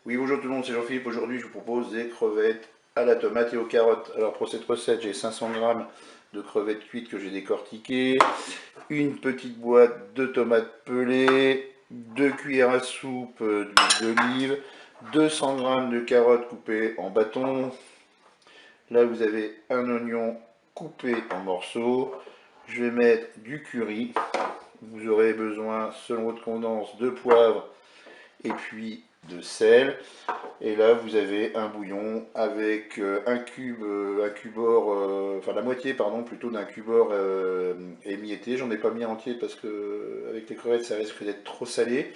Oui, bonjour tout le monde, c'est Jean-Philippe. Aujourd'hui, je vous propose des crevettes à la tomate et aux carottes. Alors, pour cette recette, j'ai 500 grammes de crevettes cuites que j'ai décortiquées, une petite boîte de tomates pelées, 2 cuillères à soupe d'huile d'olive, 200 grammes de carottes coupées en bâtons. Là, vous avez un oignon coupé en morceaux. Je vais mettre du curry. Vous aurez besoin, selon votre convenance, de poivre et puis de sel. Et là, vous avez un bouillon avec un cubord, enfin la moitié, pardon, plutôt d'un cubord émietté. J'en ai pas mis entier parce que avec les crevettes, ça risque d'être trop salé.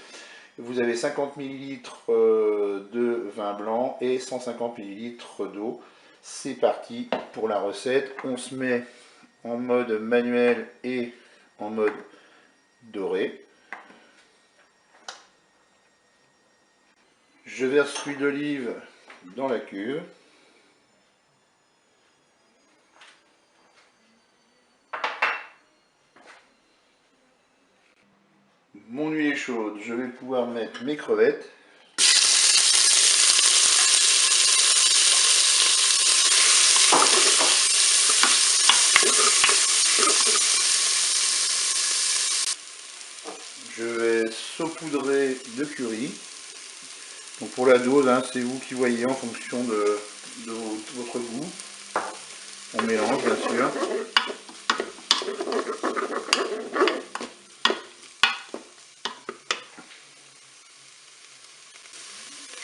Vous avez 50 millilitres de vin blanc et 150 millilitres d'eau. C'est parti pour la recette. On se met en mode manuel et en mode doré. Je verse l'huile d'olive dans la cuve. Mon huile est chaude, je vais pouvoir mettre mes crevettes. Je vais saupoudrer de curry. Donc pour la dose, hein, c'est vous qui voyez en fonction de votre goût. On mélange bien sûr.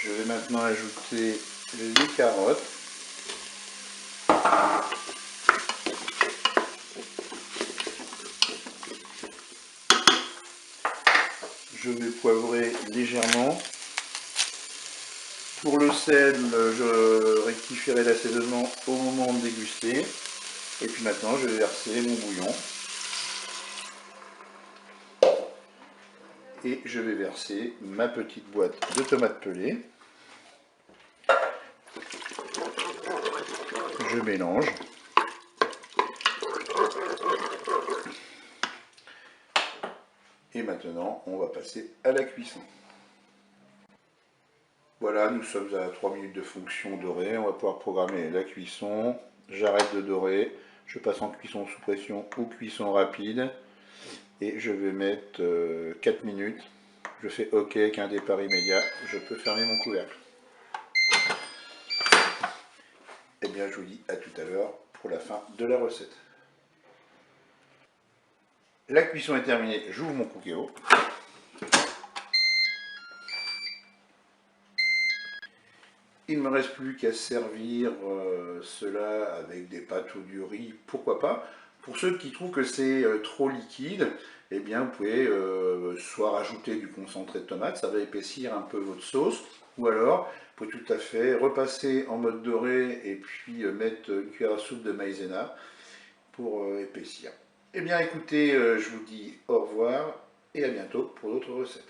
Je vais maintenant ajouter les carottes. Je vais poivrer légèrement. Pour le sel, je rectifierai l'assaisonnement au moment de déguster. Et puis maintenant, je vais verser mon bouillon. Et je vais verser ma petite boîte de tomates pelées. Je mélange. Et maintenant, on va passer à la cuisson. Voilà, nous sommes à 3 minutes de fonction dorée. On va pouvoir programmer la cuisson. J'arrête de dorer. Je passe en cuisson sous pression ou cuisson rapide. Et je vais mettre 4 minutes. Je fais OK avec un départ immédiat. Je peux fermer mon couvercle. Et bien, je vous dis à tout à l'heure pour la fin de la recette. La cuisson est terminée. J'ouvre mon Cookéo. Il ne me reste plus qu'à servir cela avec des pâtes ou du riz, pourquoi pas. Pour ceux qui trouvent que c'est trop liquide, eh bien vous pouvez soit rajouter du concentré de tomate, ça va épaissir un peu votre sauce, ou alors vous pouvez tout à fait repasser en mode doré et puis mettre une cuillère à soupe de maïzena pour épaissir. Eh bien écoutez, je vous dis au revoir et à bientôt pour d'autres recettes.